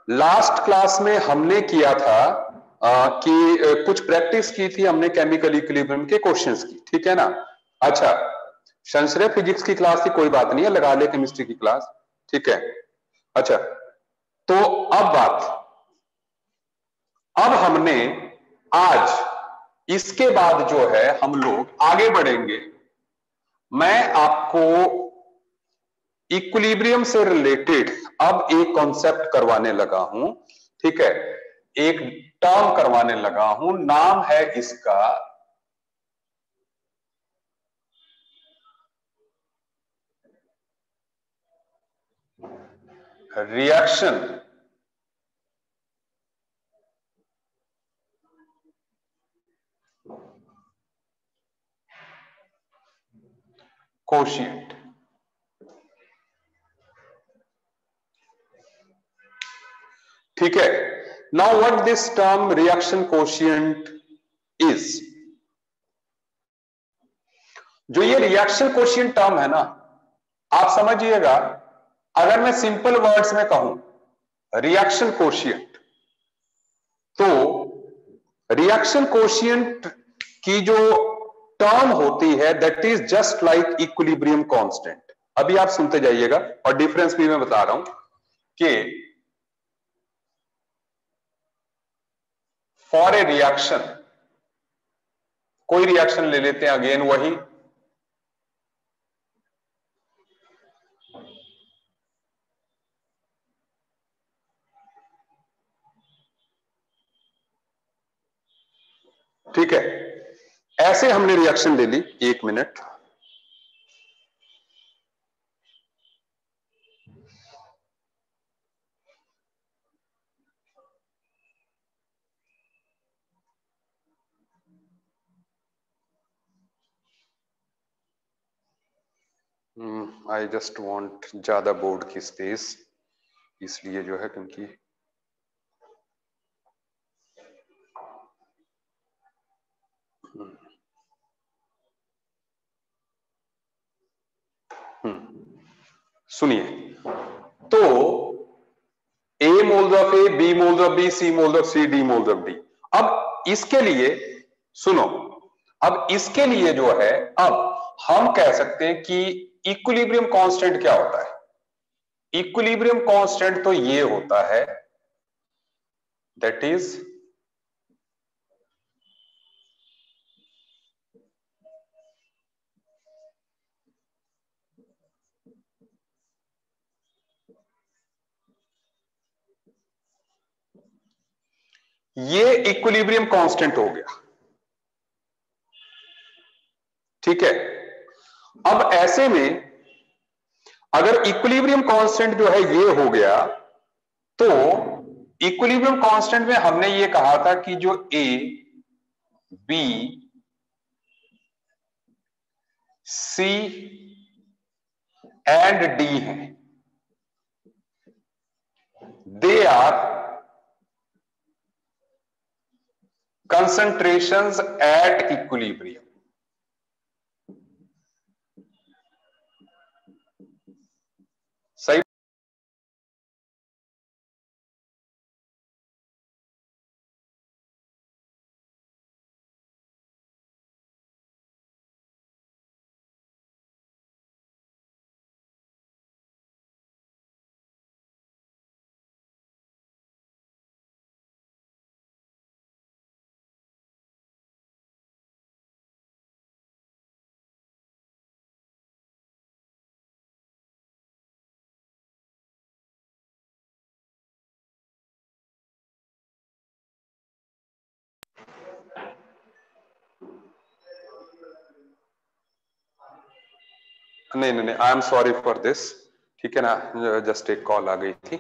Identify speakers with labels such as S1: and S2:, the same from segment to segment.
S1: Last class में हमने किया था कि कुछ प्रैक्टिस की थी हमने केमिकल इक्विलिब्रियम के क्वेश्चंस की, ठीक है ना। अच्छा, संश्रय फिजिक्स की क्लास थी, कोई बात नहीं है, लगा ले केमिस्ट्री की क्लास, ठीक है। अच्छा, तो अब हमने आज इसके बाद जो है हम लोग आगे बढ़ेंगे। मैं आपको इक्विलिब्रियम से रिलेटेड अब एक कॉन्सेप्ट करवाने लगा हूं, ठीक है, एक टर्म करवाने लगा हूं, नाम है इसका रिएक्शन कोशिएंट। ठीक है, now what this term reaction quotient is. जो ये रिएक्शन कोशिएंट टर्म है ना, आप समझिएगा, अगर मैं सिंपल वर्ड्स में कहूं रिएक्शन कोशिएंट, तो रिएक्शन कोशिएंट की जो टर्म होती है that is just like equilibrium constant. अभी आप सुनते जाइएगा और डिफरेंस भी मैं बता रहा हूं कि फॉर ए रिएक्शन, कोई रिएक्शन ले लेते हैं, अगेन वही, ठीक है, ऐसे हमने रिएक्शन ले ली, एक मिनट, आई जस्ट वांट ज्यादा बोर्ड की स्पेस, इसलिए जो है, क्योंकि सुनिए, तो a moles of A, b moles of B, c moles of C, d moles of D. अब इसके लिए सुनो, अब इसके लिए जो है, अब हम कह सकते हैं कि इक्विलिब्रियम कांस्टेंट क्या होता है। इक्विलिब्रियम कांस्टेंट तो ये होता है दैट इज ये इक्विलिब्रियम कांस्टेंट हो गया, ठीक है। अब ऐसे में अगर इक्विलिब्रियम कांस्टेंट जो है ये हो गया, तो इक्विलिब्रियम कांस्टेंट में हमने ये कहा था कि जो A, B, C and D हैं, they are concentrations at equilibrium। सही, नहीं, I am sorry for this, ठीक है ना, जस्ट एक कॉल आ गई थी,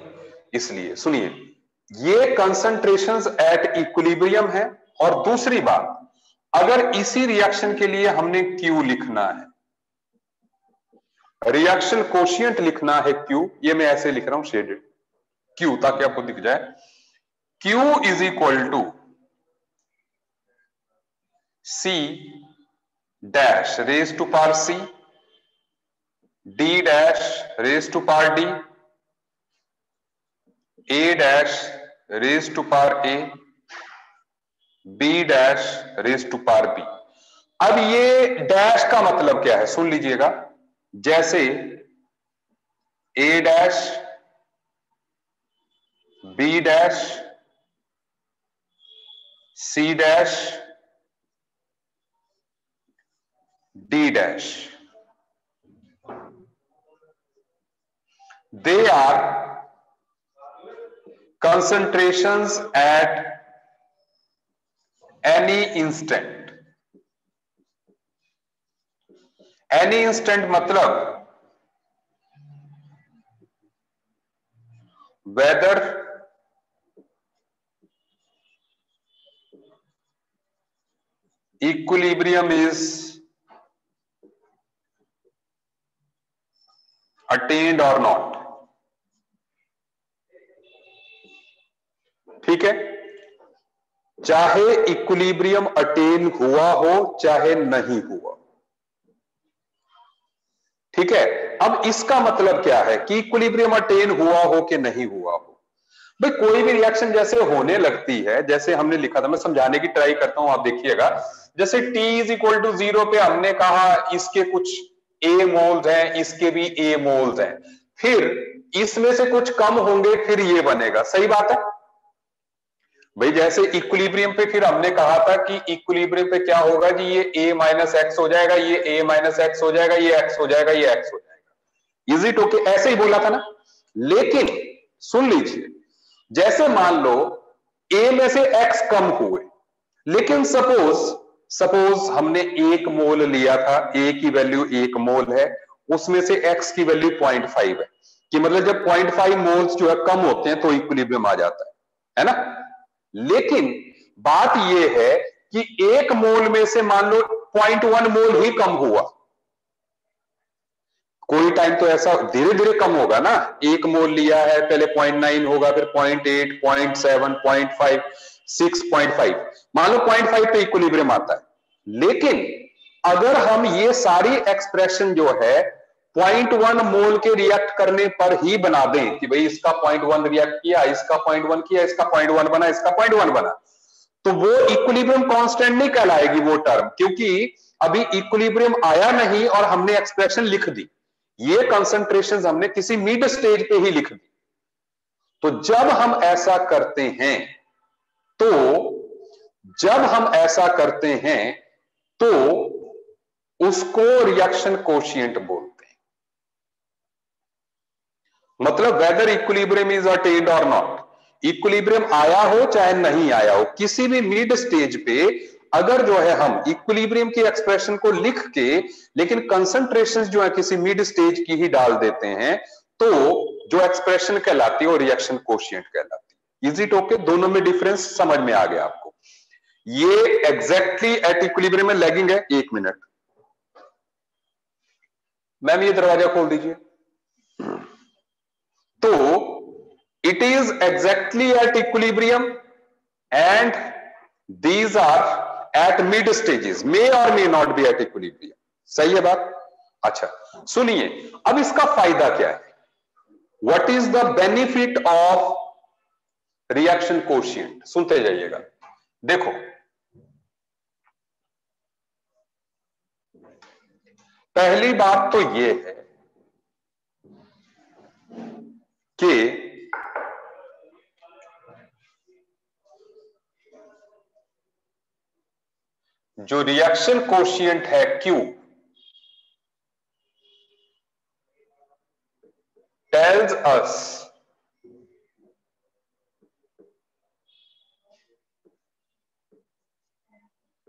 S1: इसलिए सुनिए, ये कंसंट्रेशंस एट इक्विलिब्रियम है। और दूसरी बात, अगर इसी रिएक्शन के लिए हमने Q लिखना है, रिएक्शन कोशिएंट लिखना है Q, ये मैं ऐसे लिख रहा हूं शेडेड Q, ताकि आपको दिख जाए, Q is equal to C dash raise to power C, D dash raise to power D, A dash raise to power A, B dash raise to power B. अब ये डैश का मतलब क्या है सुन लीजिएगा, जैसे A dash, B dash, C dash, D dash, they are concentrations at any instant। Any instant मतलब वेदर इक्विलिब्रियम इज अटेन्ड और नॉट। ठीक है, चाहे इक्विलिब्रियम अटेन हुआ हो चाहे नहीं हुआ। ठीक है, अब इसका मतलब क्या है कि इक्विलिब्रियम अटेन हुआ हो कि नहीं हुआ हो। भाई कोई भी रिएक्शन जैसे होने लगती है, जैसे हमने लिखा था, मैं समझाने की ट्राई करता हूं, आप देखिएगा। जैसे T इज इक्वल टू 0 पे हमने कहा इसके कुछ A मोल्स हैं, इसके भी A मोल्स हैं, फिर इसमें से कुछ कम होंगे, फिर ये बनेगा। सही बात है भाई। जैसे इक्विलिब्रियम पे फिर हमने कहा था कि इक्विलिब्रियम पे क्या होगा जी, ये A माइनस एक्स हो जाएगा, ये A माइनस एक्स हो जाएगा, ये एक्स हो जाएगा, ये एक्स हो जाएगा। Is it okay? ऐसे ही बोला था ना। लेकिन सुन लीजिए, जैसे मान लो A में से x कम हुए, लेकिन सपोज हमने 1 मोल लिया था, A की वैल्यू 1 मोल है, उसमें से x की वैल्यू 0.5 है, कि मतलब जब 0.5 मोल्स जो है कम होते हैं तो इक्विलिब्रियम आ जाता है ना। लेकिन बात यह है कि 1 मोल में से मान लो 0.1 मोल ही कम हुआ, कोई टाइम तो ऐसा धीरे धीरे कम होगा ना। 1 मोल लिया है, पहले 0.9 होगा, फिर 0.8, 0.7, 0.5, 6.5, मान लो 0.5 पे इक्विलिब्रियम आता है। लेकिन अगर हम ये सारी एक्सप्रेशन जो है 0.1 मोल के रिएक्ट करने पर ही बना दें कि भाई इसका 0.1 रिएक्ट किया, इसका 0.1 किया, इसका 0.1 बना, इसका 0.1 बना, तो वो इक्विलिब्रियम कांस्टेंट नहीं कहलाएगी वो टर्म, क्योंकि अभी इक्विलिब्रियम आया नहीं और हमने एक्सप्रेशन लिख दी। ये कंसंट्रेशंस हमने किसी मिड स्टेज पे ही लिख दी। तो जब हम ऐसा करते हैं तो उसको रिएक्शन कोशिएंट बोलते हैं। मतलब वेदर इक्विलिब्रियम इज अटेन्ड और नॉट, इक्विलिब्रियम आया हो चाहे नहीं आया हो, किसी भी मिड स्टेज पे अगर जो है हम इक्विलिब्रियम की एक्सप्रेशन को लिख के लेकिन कंसंट्रेशंस जो है किसी मिड स्टेज की ही डाल देते हैं, तो जो एक्सप्रेशन कहलाती है वो रिएक्शन कोशिएंट कहलाती है। Is it okay? दोनों में डिफरेंस समझ में आ गया आपको? ये एग्जैक्टली एट इक्विलिब्रियम में लैगिंग है। 1 मिनट मैम, ये दरवाजा खोल दीजिए। तो it is exactly at equilibrium and these are at mid stages, may or may not be at equilibrium। सही है बात? अच्छा सुनिए, अब इसका फायदा क्या है? What is the benefit of reaction quotient? सुनते जाइएगा। देखो, पहली बात तो यह है कि जो रिएक्शन कोशिएंट है Q tells us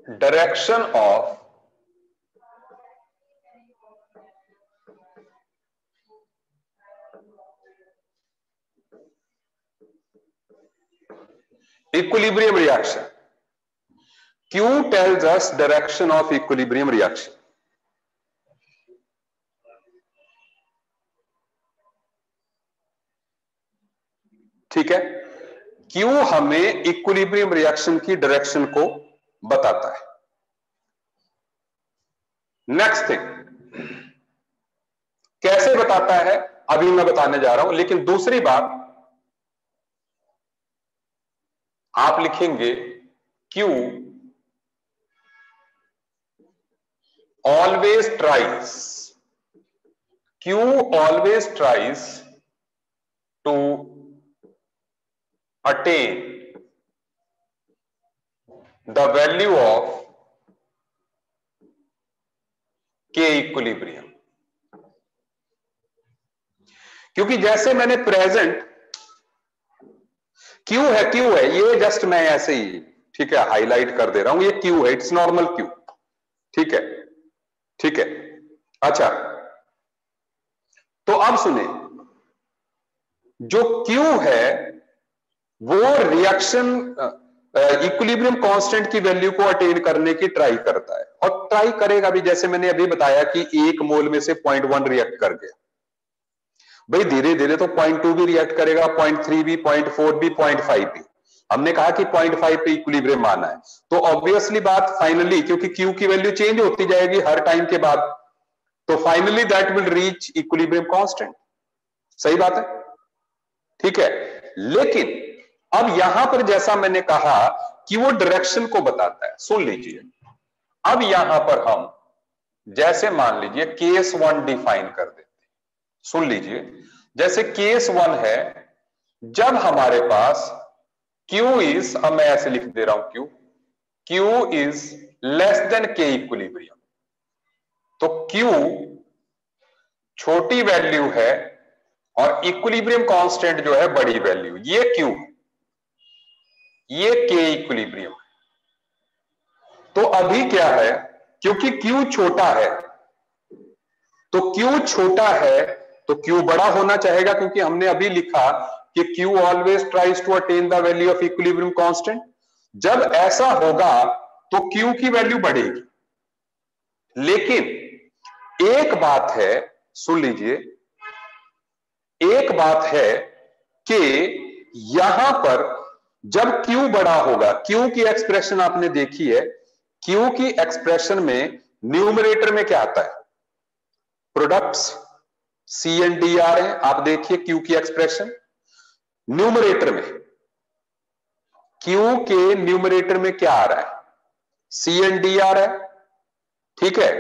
S1: direction of equilibrium reaction। Q tells us direction of equilibrium reaction। ठीक है, Q हमें इक्विलिब्रियम रिएक्शन की डायरेक्शन को बताता है। नेक्स्ट थिंग, कैसे बताता है अभी मैं बताने जा रहा हूं, लेकिन दूसरी बात, आप लिखेंगे Q always tries, Q always tries to attain the value of K equilibrium। क्योंकि जैसे मैंने प्रेजेंट Q है ये जस्ट मैं ऐसे ही ठीक है हाईलाइट कर दे रहा हूं, ये Q है, इट्स नॉर्मल Q, ठीक है ठीक है। अच्छा तो अब सुने, जो Q है वो रिएक्शन इक्विलिब्रियम कांस्टेंट की वैल्यू को अटेन करने की ट्राई करता है, और ट्राई करेगा भी। जैसे मैंने अभी बताया कि 1 मोल में से 0.1 रिएक्ट कर गया, भाई धीरे धीरे तो 0.2 भी रिएक्ट करेगा, 0.3 भी, 0.4 भी, 0.5 भी। हमने कहा कि 0.5 पे इक्विलिब्रियम आना है, तो ऑब्वियसली बात फाइनली, क्योंकि Q की वैल्यू चेंज होती जाएगी हर टाइम के बाद, तो finally that will reach equilibrium constant. सही बात है, ठीक है। लेकिन अब यहां पर जैसा मैंने कहा कि वो डायरेक्शन को बताता है, सुन लीजिए। अब यहां पर हम जैसे मान लीजिए केस 1 डिफाइन कर देते, सुन लीजिए। जैसे केस 1 है, जब हमारे पास Q इज, अब मैं ऐसे लिख दे रहा हूं Q is less than K equilibrium, तो Q छोटी वैल्यू है और इक्विलिब्रियम कांस्टेंट जो है बड़ी वैल्यू, ये Q, ये K इक्विलिब्रियम। तो अभी क्या है, क्योंकि Q छोटा है, तो Q छोटा है तो Q बड़ा होना चाहेगा, क्योंकि हमने अभी लिखा कि Q always tries to attain the value of equilibrium constant. जब ऐसा होगा तो Q की वैल्यू बढ़ेगी। लेकिन एक बात है, सुन लीजिए, एक बात है कि यहां पर जब Q बड़ा होगा, Q की एक्सप्रेशन आपने देखी है, Q की एक्सप्रेशन में न्यूमरेटर में क्या आता है, प्रोडक्ट्स C एंड D आ रहे हैं। आप देखिए Q की एक्सप्रेशन न्यूमरेटर में, Q के न्यूमरेटर में क्या आ रहा है, C एंड D आ रहा है, ठीक है।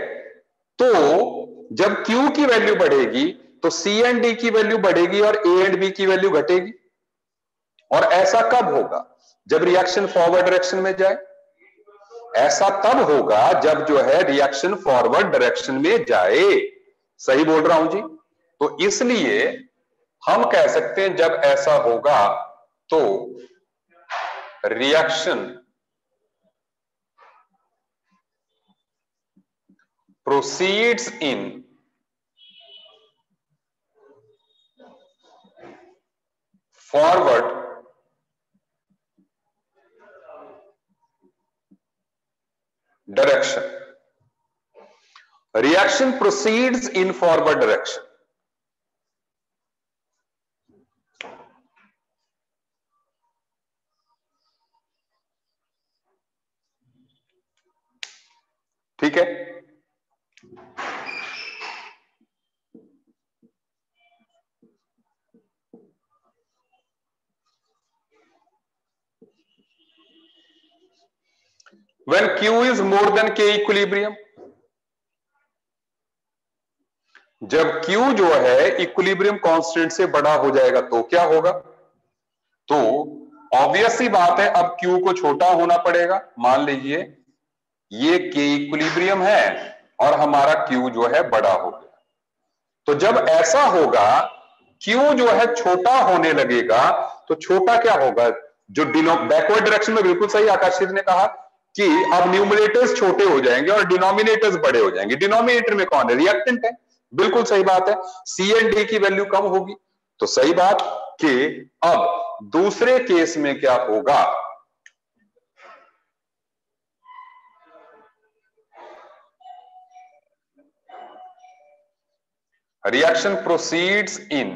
S1: तो जब Q की वैल्यू बढ़ेगी तो C एंड D की वैल्यू बढ़ेगी और A एंड B की वैल्यू घटेगी। और ऐसा कब होगा, जब रिएक्शन फॉरवर्ड डायरेक्शन में जाए। ऐसा तब होगा जब जो है रिएक्शन फॉरवर्ड डायरेक्शन में जाए। सही बोल रहा हूं जी। तो इसलिए हम कह सकते हैं जब ऐसा होगा तो reaction proceeds in forward direction, reaction proceeds in forward direction। ठीक है, when Q is more than K equilibrium, जब Q जो है इक्विलिब्रियम कांस्टेंट से बड़ा हो जाएगा तो क्या होगा, तो ऑब्वियस ही बात है अब Q को छोटा होना पड़ेगा। मान लीजिए ये K इक्विलिब्रियम है और हमारा Q जो है बड़ा हो गया, तो जब ऐसा होगा Q जो है छोटा होने लगेगा, तो छोटा क्या होगा, जो बैकवर्ड डायरेक्शन में, बिल्कुल सही आकाशित ने कहा कि अब न्यूमरेटर्स छोटे हो जाएंगे और डिनोमिनेटर्स बड़े हो जाएंगे। डिनोमिनेटर में कौन है, रिएक्टेंट है, बिल्कुल सही बात है। C एंड D की वैल्यू कम होगी, तो सही बात कि अब दूसरे केस में क्या होगा, रिएक्शन प्रोसीड्स इन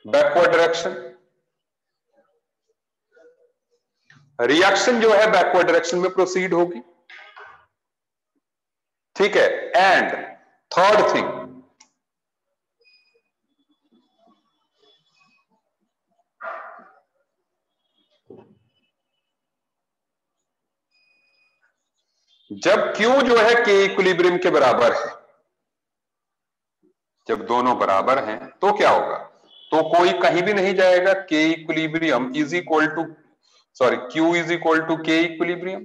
S1: बैकवर्ड डायरेक्शन। रिएक्शन जो है बैकवर्ड डायरेक्शन में प्रोसीड होगी। ठीक है। एंड थर्ड थिंग, जब Q जो है K इक्विलिब्रियम के बराबर है, जब दोनों बराबर हैं तो क्या होगा, तो कोई कहीं भी नहीं जाएगा। K equilibrium is equal to Q is equal to K equilibrium.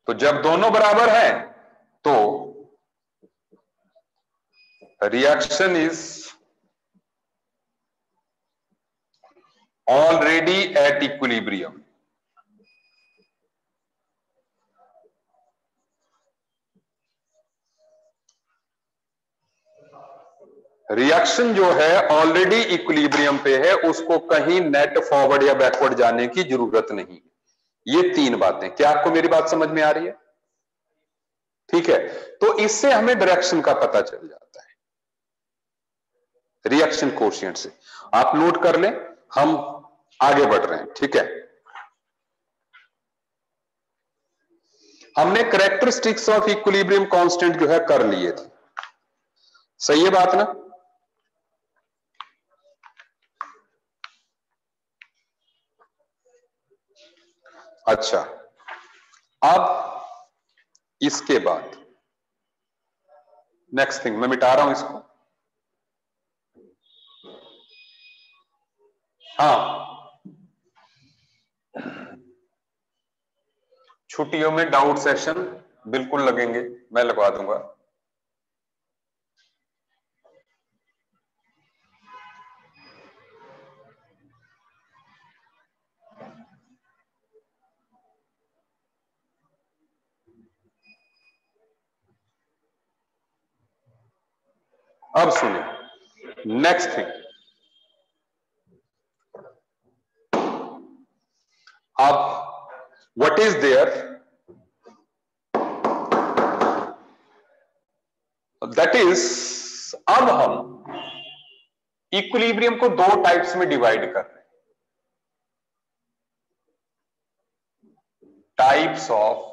S1: तो जब दोनों बराबर हैं तो reaction is already at equilibrium. Reaction जो है ऑलरेडी इक्विलिब्रियम पे है, उसको कहीं नेट फॉरवर्ड या बैकवर्ड जाने की जरूरत नहीं। ये तीन बातें, क्या आपको मेरी बात समझ में आ रही है? ठीक है, तो इससे हमें डायरेक्शन का पता चल जाता है रिएक्शन कोएफिशिएंट से। आप नोट कर लें, हम आगे बढ़ रहे हैं। ठीक है, हमने कैरेक्टरिस्टिक्स ऑफ इक्विलिब्रियम कांस्टेंट जो है कर लिए थे, सही है बात ना? अच्छा, अब इसके बाद नेक्स्ट थिंग, मैं मिटा रहा हूं इसको। हाँ, छुट्टियों में डाउट सेशन बिल्कुल लगेंगे, मैं लगवा दूंगा। अब सुनिए नेक्स्ट थिंग, अब what is there, that is, अब हम इक्विलिब्रियम को दो टाइप्स में डिवाइड कर रहे हैं, टाइप्स ऑफ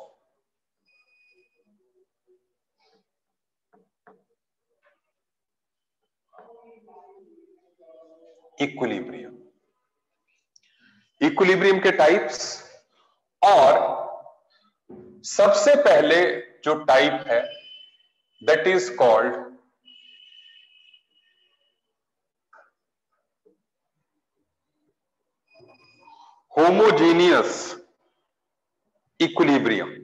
S1: इक्विलिब्रियम, इक्विलिब्रियम के टाइप्स। और सबसे पहले जो टाइप है that is called homogeneous equilibrium.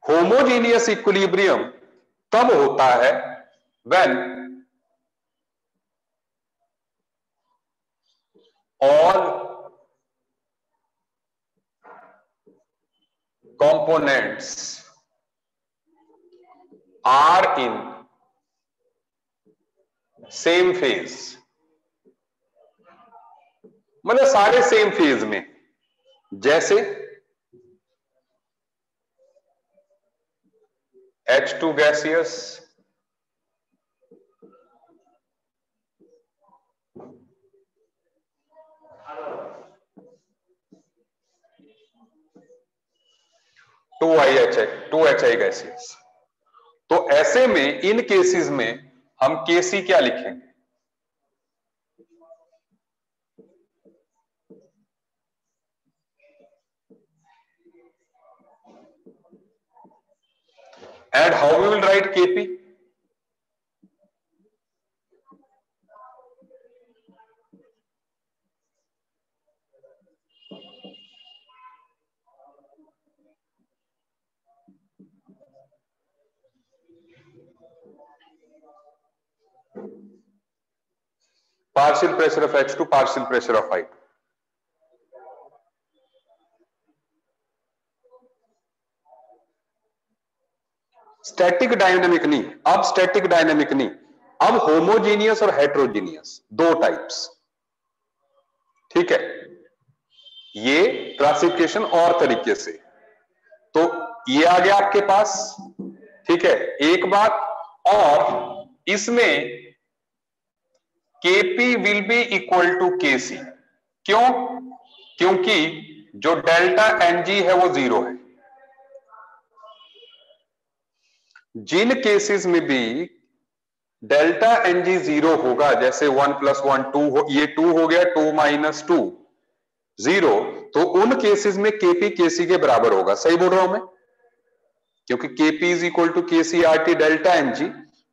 S1: Homogeneous equilibrium तब होता है when all components are in same phase, मतलब सारे सेम फेज में, जैसे H2 gaseous, two H I gaseous. तो ऐसे में इन केसेस में हम केसी क्या लिखेंगे, and how we will write Kp? Partial pressure of H2, partial pressure of I2. Static dynamic नहीं, अब स्टैटिक डायनेमिक नहीं, अब होमोजीनियस और हेट्रोजीनियस दो टाइप्स। ठीक है, ये क्लासिफिकेशन और तरीके से। तो ये आ गया आपके पास ठीक है, एक बात। और इसमें Kp will be equal to Kc। क्यों? क्योंकि जो डेल्टा Ng है वो 0 है। जिन केसेस में भी डेल्टा Ng 0 होगा, जैसे 1 + 1 2 हो, ये 2 हो गया, 2 - 2 0, तो उन केसेस में Kp Kc के बराबर होगा। सही बोल रहा हूं मैं? क्योंकि Kp is equal to Kc RT delta Ng।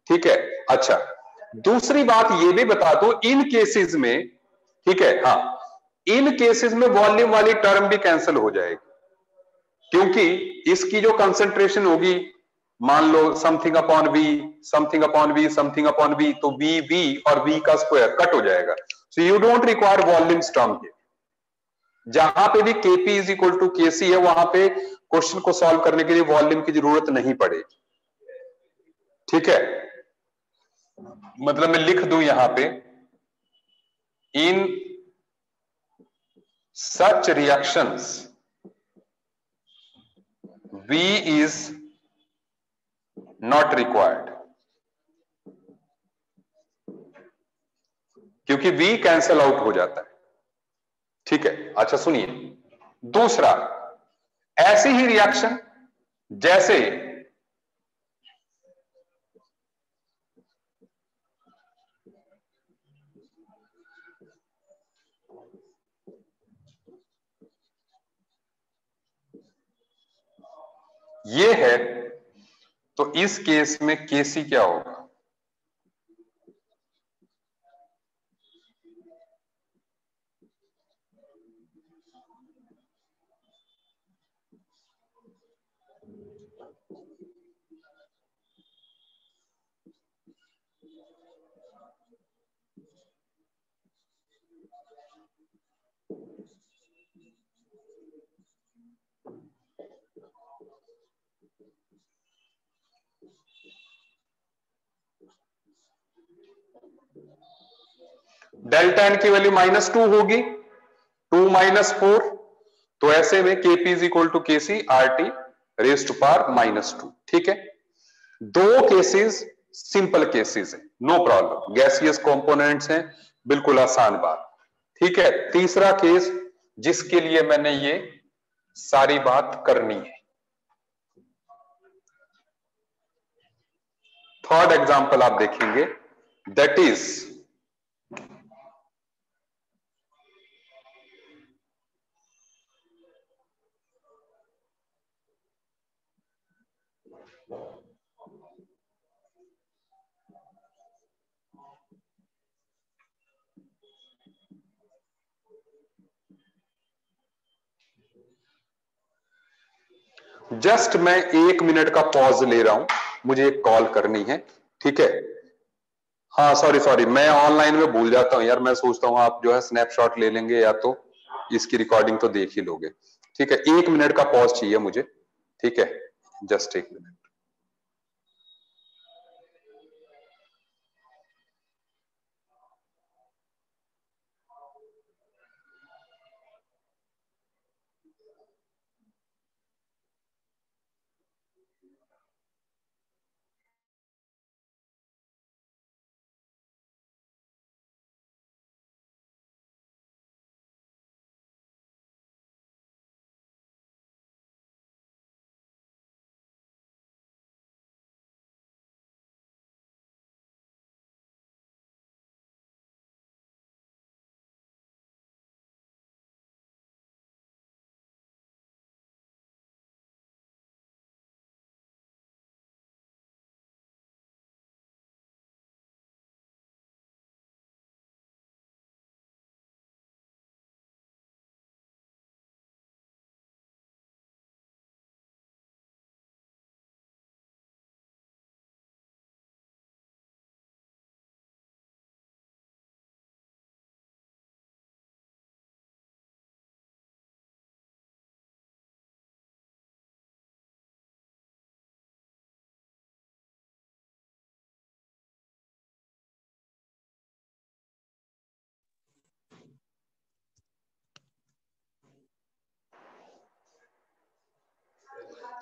S1: ठीक है, अच्छा, दूसरी बात ये भी बता दो, इन केसेस में, ठीक है, हाँ, इन केसेस में वॉल्यूम वाली टर्म भी कैंसिल हो जाएगी, क्योंकि इसकी जो कंसेंट्रेशन होगी, मान लो something upon V, something upon V, something upon V, तो वी वी और वी का स्क्वायर कट हो जाएगा। So you don't require volume term here. जहां पे भी Kp is equal to Kc है, वहां पे क्वेश्चन को सॉल्व करने के लिए वॉल्यूम की जरूरत नहीं पड़ेगी। ठीक है, मतलब मैं लिख दूं यहां पे, in such reactions V is not required, क्योंकि V कैंसल आउट हो जाता है। ठीक है, अच्छा सुनिए, दूसरा, ऐसी ही रिएक्शन जैसे ये है, तो इस केस में Kc क्या होगा? डेल्टा एन की वैल्यू -2 होगी, 2 - 4, तो ऐसे में Kp is equal to Kc RT raise to power -2। ठीक है, दो केसेस सिंपल केसेस है, नो प्रॉब्लम, गैसियस कंपोनेंट्स हैं, बिल्कुल आसान बात। ठीक है, तीसरा केस जिसके लिए मैंने ये सारी बात करनी है, थर्ड एग्जांपल आप देखेंगे, दैट इज जस्ट मैं 1 मिनट का पॉज ले रहा हूं, मुझे एक कॉल करनी है। ठीक है, हाँ सॉरी सॉरी, मैं ऑनलाइन में भूल जाता हूं यार, मैं सोचता हूं आप जो है स्नैपशॉट ले लेंगे या तो इसकी रिकॉर्डिंग तो देख ही लोगे। ठीक है, 1 मिनट का पॉज चाहिए मुझे। ठीक है, just 1 minute.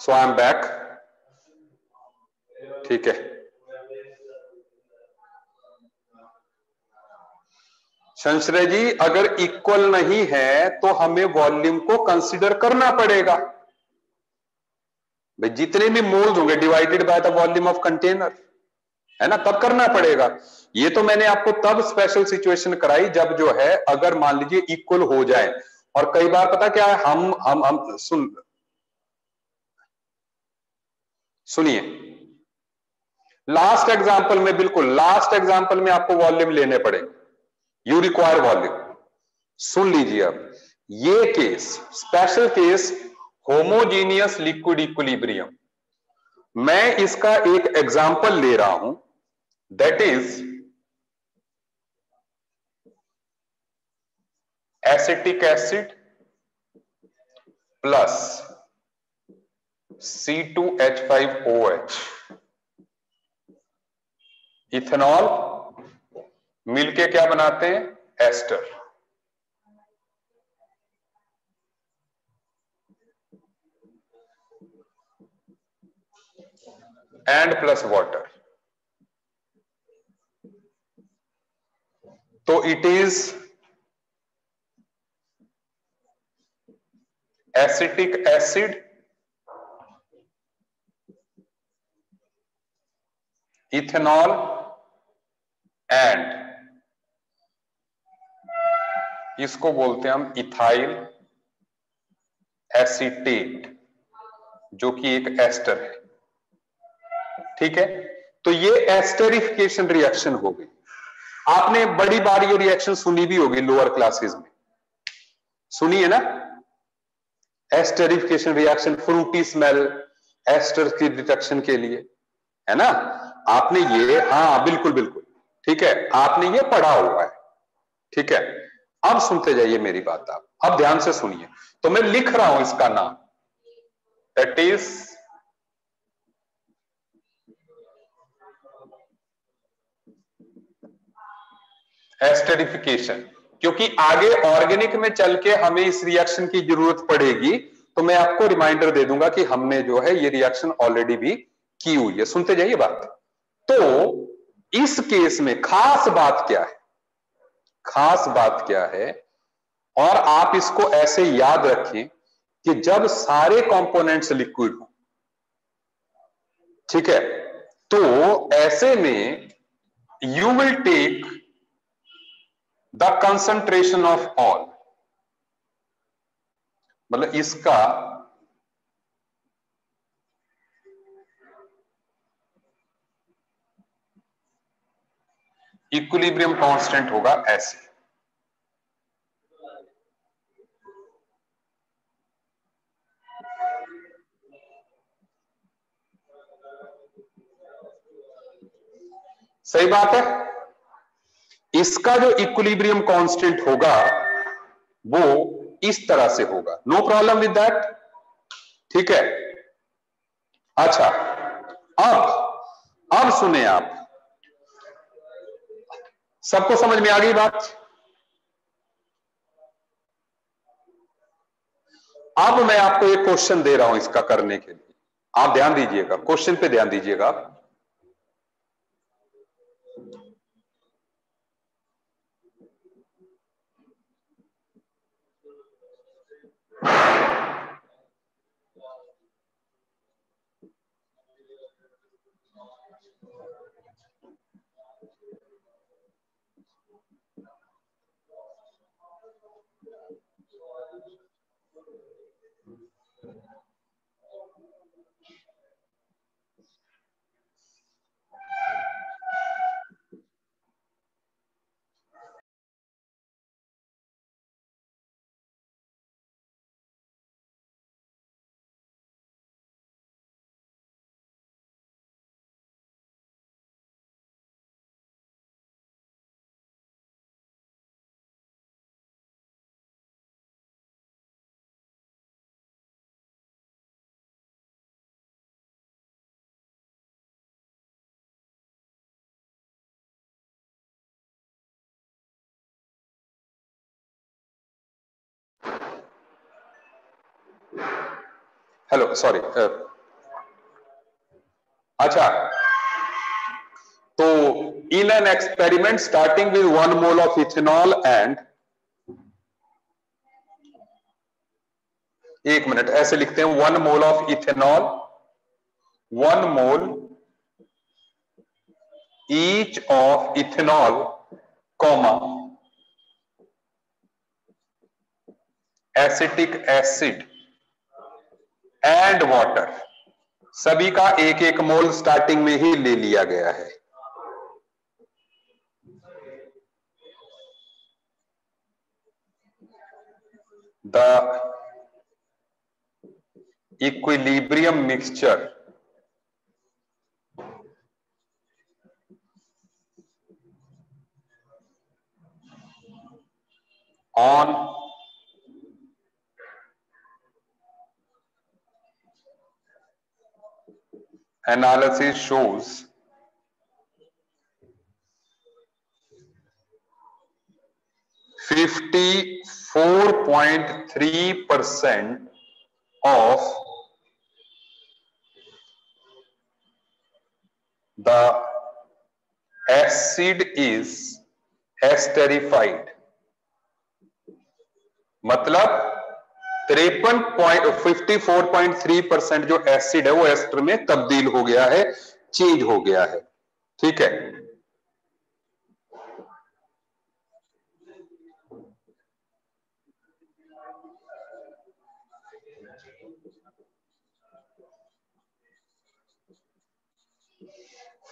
S1: So I am back. ठीक है, संश्रय जी अगर इक्वल नहीं है तो हमें वॉल्यूम को कंसीडर करना पड़ेगा भाई, जितने भी मोल्स होंगे divided by the volume of container, है ना, तब करना पड़ेगा। ये तो मैंने आपको तब स्पेशल सिचुएशन कराई जब जो है अगर मान लीजिए इक्वल हो जाए। और कई बार पता क्या है, हम सुनिए, लास्ट एग्जांपल में, बिल्कुल लास्ट एग्जांपल में आपको वॉल्यूम लेने पड़ेंगे, यू रिक्वायर वॉल्यूम। सुन लीजिए अब ये case, special case, homogeneous liquid equilibrium. मैं इसका एक एग्जांपल ले रहा हूं, that is acetic acid plus C2H5OH, ethanol मिलके क्या बनाते हैं, एस्टर। एंड प्लस वाटर, तो it is acetic acid ethanol and, इसको बोलते हैं हम इथाइल एसीटेट, जो कि एक एस्टर है। ठीक है, तो ये एस्टरिफिकेशन रिएक्शन हो गई। आपने बड़ी बार ये रिएक्शन सुनी भी होगी लोअर क्लासेस में, सुनी है ना, esterification reaction, fruity smell, ester की डिटेक्शन के लिए, है ना। आपने ये, हाँ बिल्कुल बिल्कुल, ठीक है, आपने ये पढ़ा हुआ है। ठीक है, अब सुनते जाइए मेरी बात, आप अब ध्यान से सुनिए। तो मैं लिख रहा हूं इसका नाम, दैट इज एस्टरिफिकेशन। क्योंकि आगे ऑर्गेनिक में चल के हमें इस रिएक्शन की जरूरत पड़ेगी, तो मैं आपको रिमाइंडर दे दूंगा कि हमने जो है ये रिएक्शन ऑलरेडी भी की हुई है। सुनते जाइए बात। तो इस केस में खास बात क्या है, खास बात क्या है, और आप इसको ऐसे याद रखें कि जब सारे कंपोनेंट्स लिक्विड हो, ठीक है, तो ऐसे में you will take the concentration of all, मतलब इसका इक्विलिब्रियम कांस्टेंट होगा ऐसे। सही बात है, इसका जो इक्विलिब्रियम कांस्टेंट होगा वो इस तरह से होगा, नो प्रॉब्लम विद दैट। ठीक है, अच्छा, अब सुने आप, सबको समझ में आ गई बात। अब मैं आपको एक क्वेश्चन दे रहा हूं इसका करने के लिए, आप ध्यान दीजिएगा, क्वेश्चन पे ध्यान दीजिएगा आप। हेलो, सॉरी, अच्छा, तो in an experiment starting with 1 mole of ethanol and, एक मिनट, ऐसे लिखते हैं 1 mole of ethanol, 1 mole each of ethanol comma acetic acid and water, सभी का एक एक मोल स्टार्टिंग में ही ले लिया गया है। The equilibrium mixture on analysis shows 54.3% of the acid is esterified, मतलब 54.3% जो एसिड है वो एस्टर में तब्दील हो गया है, चेंज हो गया है। ठीक है,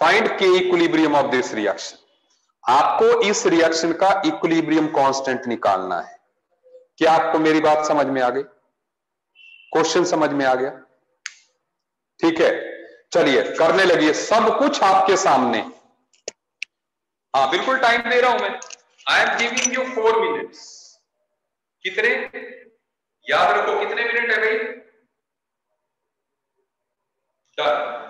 S1: फाइंड के इक्विलिब्रियम ऑफ दिस रिएक्शन, आपको इस रिएक्शन का इक्विलिब्रियम कांस्टेंट निकालना है। क्या आपको मेरी बात समझ में आ गई? क्वेश्चन समझ में आ गया? ठीक है, चलिए करने लगिए, सब कुछ आपके सामने। हाँ बिल्कुल टाइम दे रहा हूं मैं, I am giving you 4 minutes. कितने याद रखो, कितने मिनट है भाई? डन।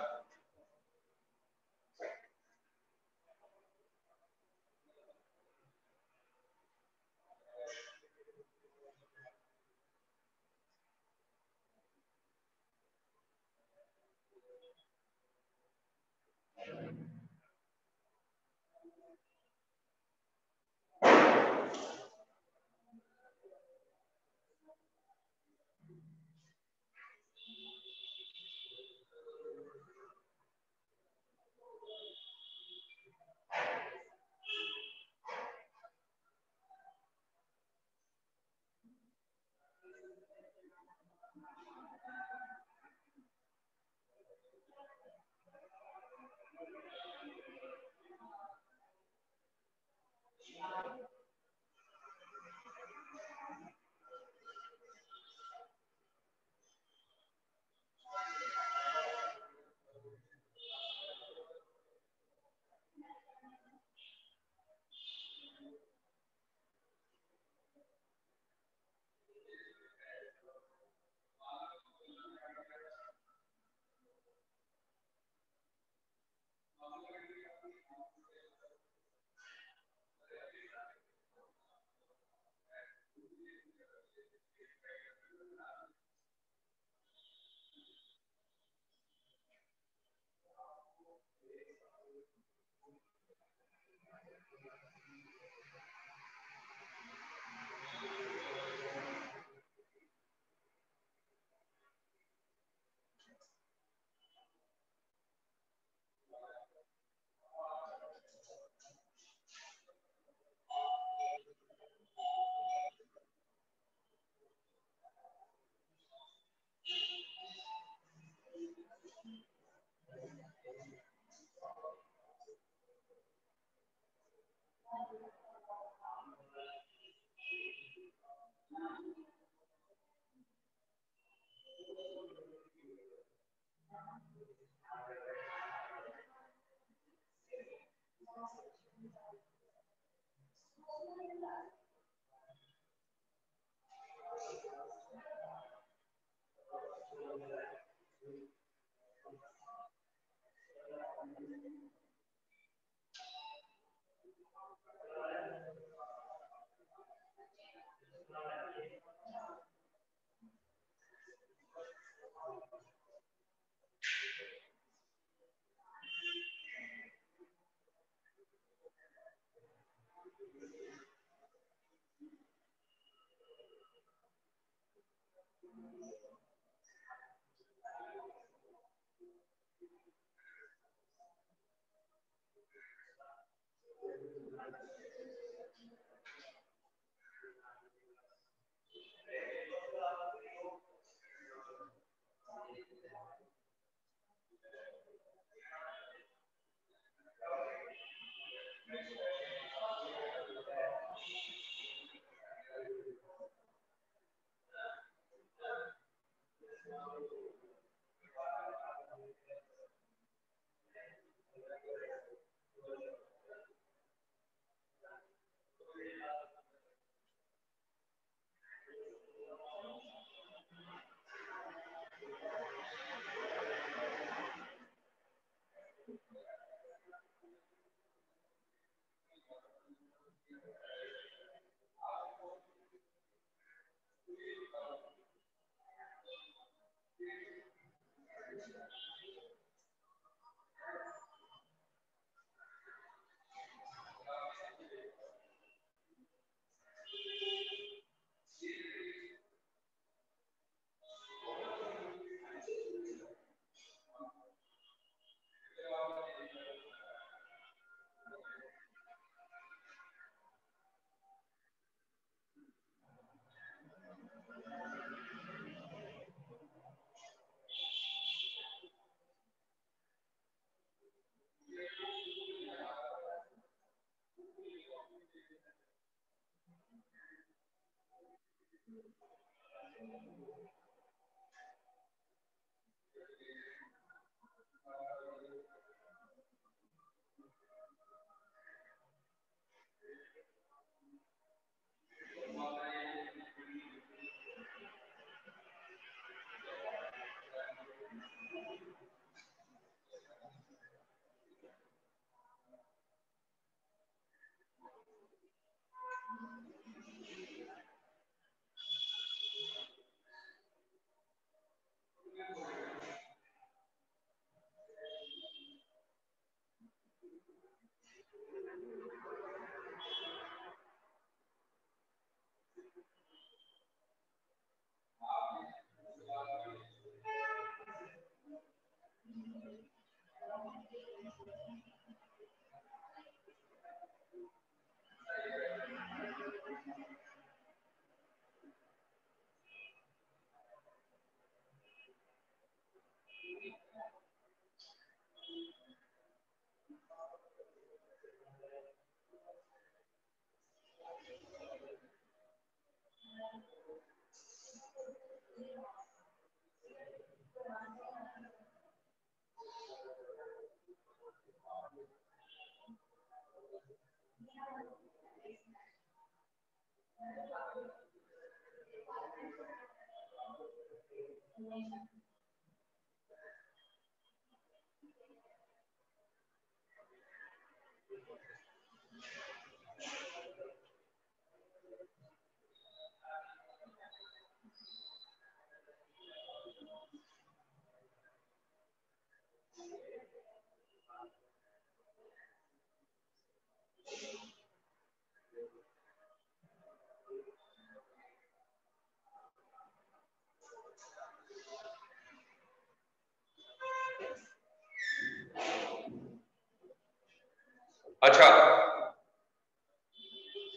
S1: अच्छा,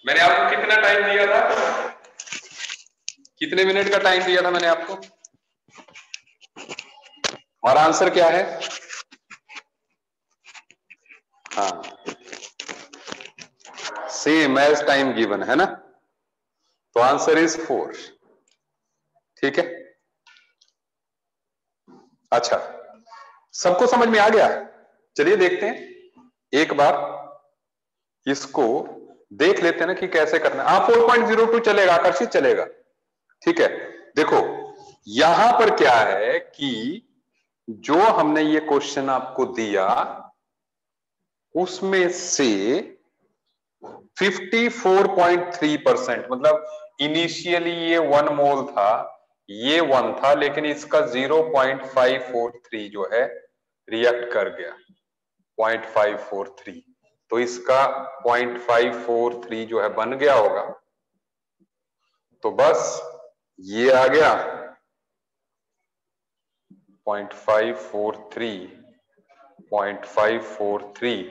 S1: मैंने आपको कितना टाइम दिया था? कितने मिनट का टाइम दिया था मैंने आपको? हमारा आंसर क्या है? हाँ, सेम एज टाइम गिवन है ना, तो आंसर इज 4। ठीक है, अच्छा, सबको समझ में आ गया? चलिए देखते हैं एक बार, इसको देख लेते हैं ना कि कैसे करना है। 4.02 चलेगा, आकर्षित चलेगा। ठीक है, देखो यहां पर क्या है कि जो हमने ये क्वेश्चन आपको दिया उसमें से 54.3%, मतलब इनिशियली ये 1 मोल था, ये 1 था, लेकिन इसका 0.543 जो है रिएक्ट कर गया 0.543, तो इसका 0.543 जो है बन गया होगा। तो बस ये आ गया 0.543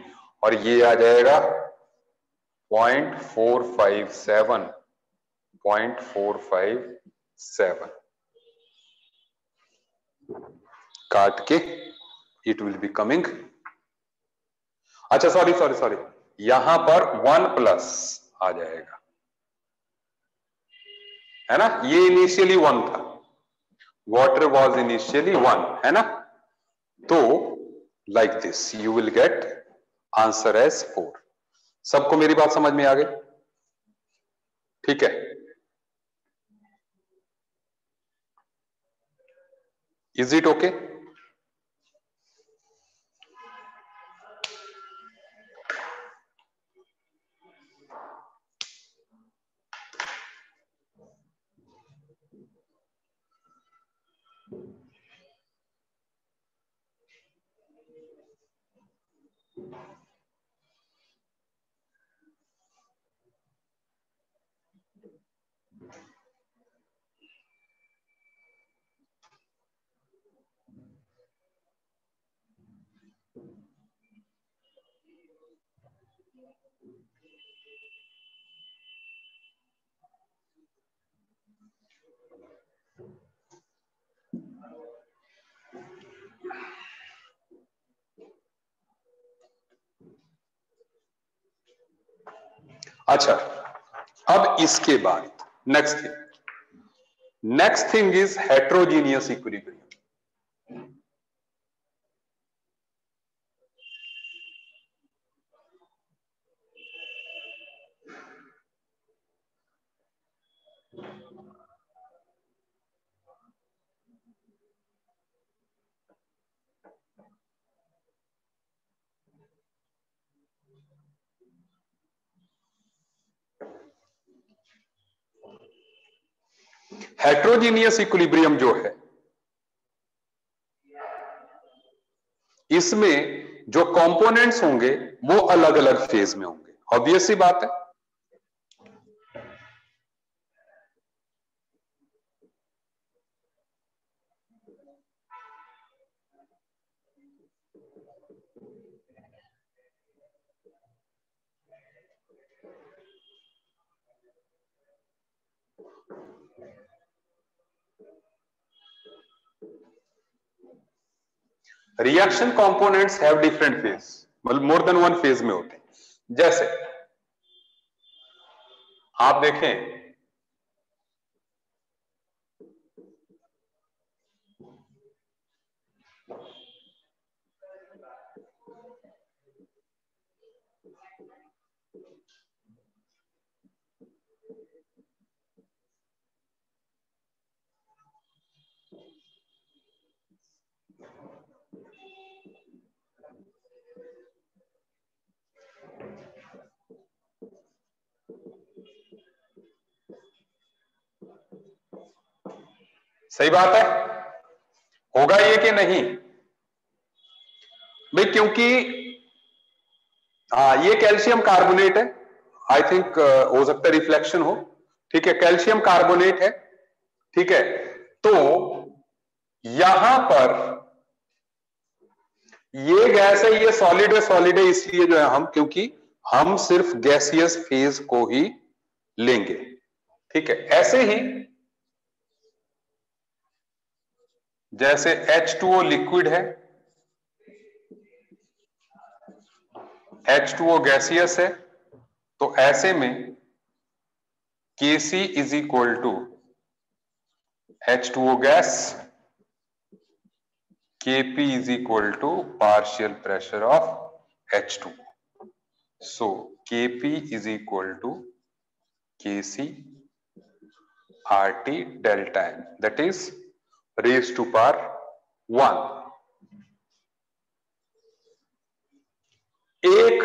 S1: और ये आ जाएगा 0.457 0.457 काट के इट विल बी कमिंग, अच्छा सॉरी सॉरी सॉरी, यहां पर 1 प्लस आ जाएगा, है ना, ये इनिशियली 1 था, वाटर वॉज इनिशियली 1, है ना, तो like this you will get answer as 4। सबको मेरी बात समझ में आ गई? ठीक है, इज इट ओके? अच्छा, अब इसके बाद next thing is heterogeneous equilibrium. Heterogeneous equilibrium जो है, इसमें जो कंपोनेंट्स होंगे वो अलग अलग फेज में होंगे, ऑब्वियस सी बात है। Reaction components have different phase, मतलब मोर देन वन फेज में होते हैं। जैसे आप देखें, सही बात है, होगा ये कि नहीं भाई, क्योंकि हाँ ये कैल्शियम कार्बोनेट है, आई थिंक हो सकता है रिफ्लेक्शन हो, ठीक है, कैल्शियम कार्बोनेट है, ठीक है, तो यहां पर ये गैस है, ये सॉलिड है इसलिए जो है हम, क्योंकि हम सिर्फ गैसियस फेज को ही लेंगे, ठीक है। ऐसे ही जैसे H2O लिक्विड है, H2O गैसियस है, तो ऐसे में Kc is equal to H2O gas, Kp is equal to partial pressure of H2. So Kp is equal to Kc RT delta M, that is raised to power 1. एक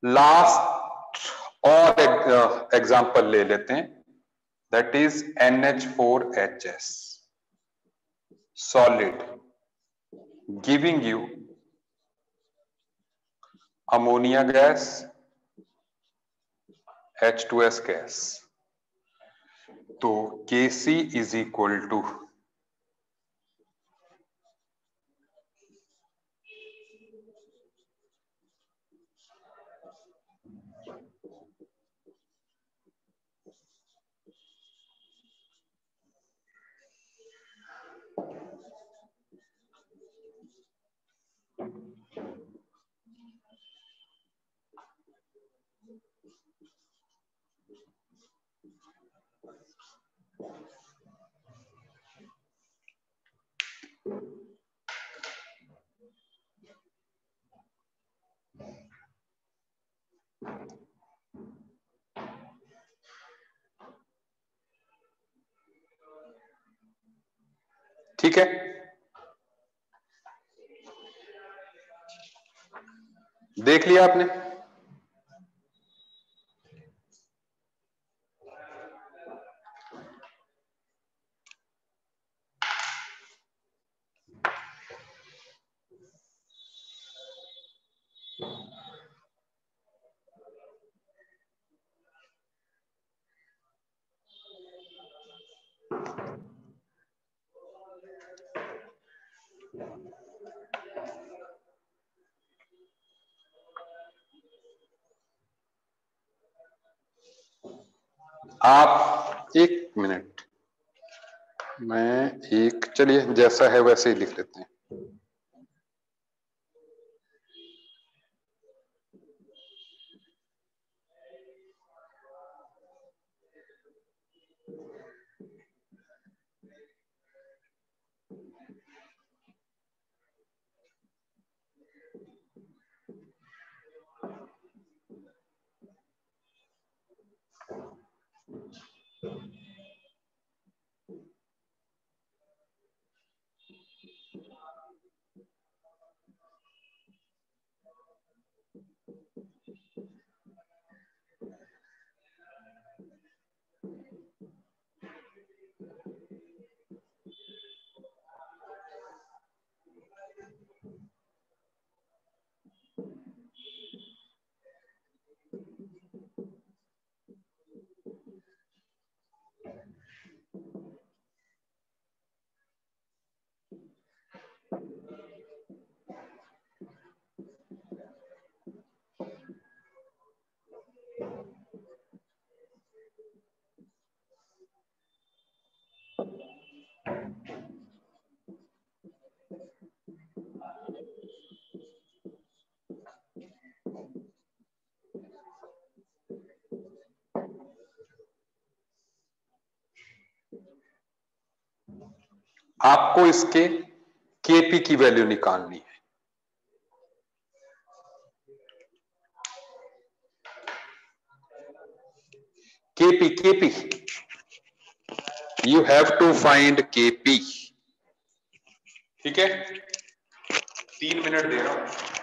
S1: last और example ले लेते हैं, that is NH4HS solid giving you ammonia gas, H2S gas, तो Kc is equal to ठीक है, देख लिया आपने। आप एक मिनट, मैं एक, चलिए जैसा है वैसे ही लिख लेते हैं। आपको इसके केपी की वैल्यू निकालनी है। Kp, Kp, you have to find Kp. ठीक है, 3 मिनट दे रहा हूं।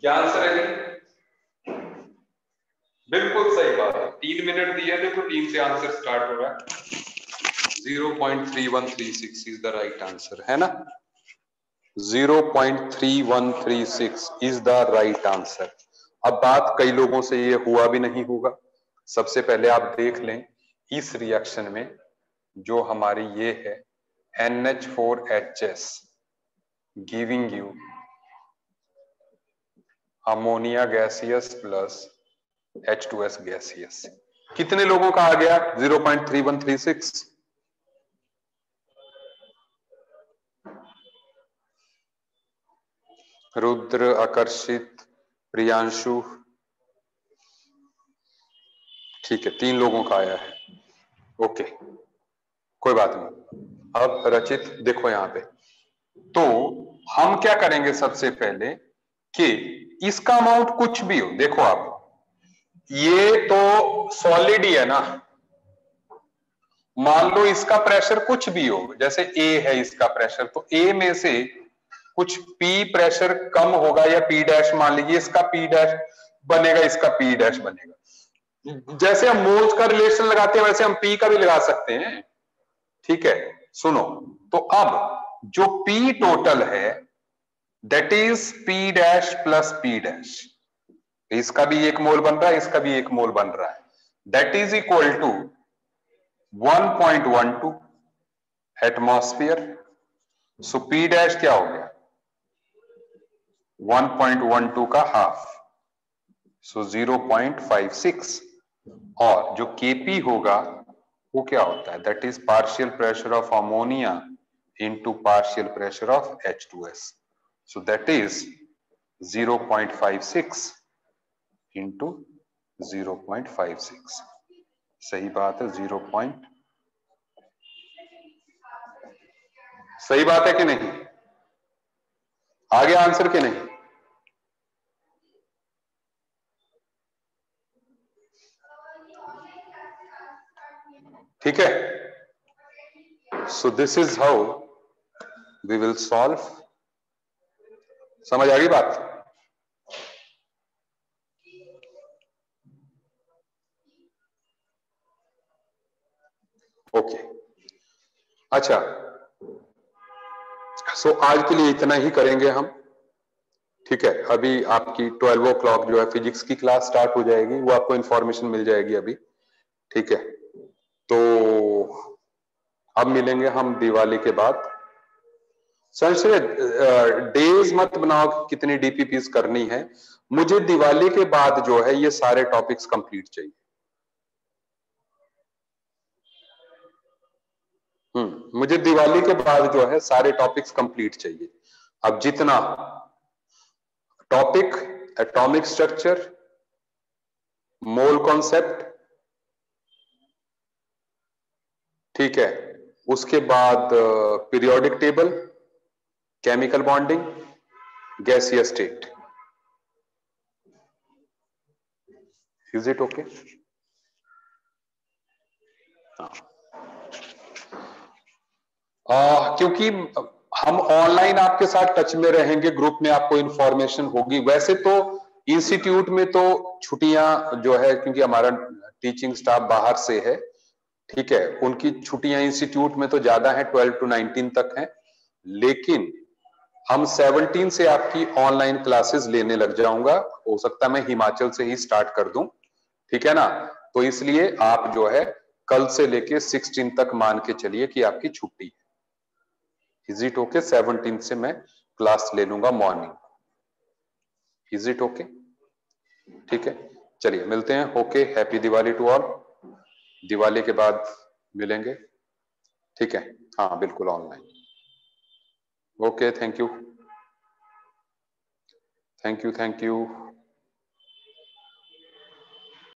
S1: क्या आंसर है? बिल्कुल सही बात है। 3 मिनट दिए, देखो 3 से आंसर स्टार्ट हो रहा है। 0.3136 इज द राइट आंसर, है ना? 0.3136 इज द राइट आंसर। अब बात कई लोगों से ये हुआ भी नहीं होगा। सबसे पहले आप देख लें इस रिएक्शन में जो हमारी ये है NH4HS giving you ammonia gaseous plus H2S gaseous. कितने लोगों का आ गया 0.3136? रुद्र, आकर्षित, प्रियांशु, ठीक है 3 लोगों का आया है। ओके कोई बात नहीं। अब रचित देखो यहां पे, तो हम क्या करेंगे सबसे पहले कि इसका अमाउंट कुछ भी हो, देखो आप ये तो सॉलिड ही है ना, मान लो इसका प्रेशर कुछ भी हो, जैसे ए है इसका प्रेशर, तो ए में से कुछ पी प्रेशर कम होगा या पी डैश मान लीजिए, इसका पी डैश बनेगा, इसका पी डैश बनेगा। जैसे हम मोल्स का रिलेशन लगाते हैं वैसे हम पी का भी लगा सकते हैं। ठीक है, सुनो, तो अब जो पी टोटल है that is P dash plus P dash, इसका भी एक मोल बन रहा है, इसका भी एक मोल बन रहा है, that is equal to 1.12 atmosphere. So P dash क्या हो गया 1.12 का हाफ, सो 0.56। और जो केपी होगा वो क्या होता है, that is partial pressure of ammonia into partial pressure of H2S, so that is 0.56 into 0.56। सही बात है, सही बात है कि नहीं, आगे आंसर कि नहीं? ठीक है, so this is how we will solve. समझ आ गई बात? ओके, अच्छा, सो आज के लिए इतना ही करेंगे हम। ठीक है, अभी आपकी 12 o'clock जो है फिजिक्स की क्लास स्टार्ट हो जाएगी, वो आपको इंफॉर्मेशन मिल जाएगी अभी। ठीक है, तो अब मिलेंगे हम दिवाली के बाद। संशय डेज मत बनाओ कि कितनी डीपीपीस करनी है, मुझे दिवाली के बाद जो है ये सारे टॉपिक्स कंप्लीट चाहिए। मुझे दिवाली के बाद जो है सारे टॉपिक्स कंप्लीट चाहिए। अब जितना topic, atomic structure, mole concept, ठीक है, उसके बाद पीरियोडिक टेबल, केमिकल बॉन्डिंग, गैसीय स्टेट। Is it okay? क्योंकि हम ऑनलाइन आपके साथ टच में रहेंगे, ग्रुप में आपको इंफॉर्मेशन होगी। वैसे तो इंस्टीट्यूट में तो छुट्टियां जो है, क्योंकि हमारा टीचिंग स्टाफ बाहर से है, ठीक है, उनकी छुट्टियां इंस्टीट्यूट में तो ज्यादा है, 12 to 19 तक है, लेकिन हम 17 से आपकी ऑनलाइन क्लासेस लेने लग जाऊंगा। हो सकता है मैं हिमाचल से ही स्टार्ट कर दूं, ठीक है ना? तो इसलिए आप जो है कल से लेके 16 तक मान के चलिए कि आपकी छुट्टी है। Is it okay? 17 से मैं क्लास ले लूंगा मॉर्निंग। Is it okay? ठीक है, चलिए मिलते हैं। Okay, happy Diwali to all. Diwali के बाद मिलेंगे, ठीक है? हाँ बिल्कुल online. Okay, thank you, thank you, thank you.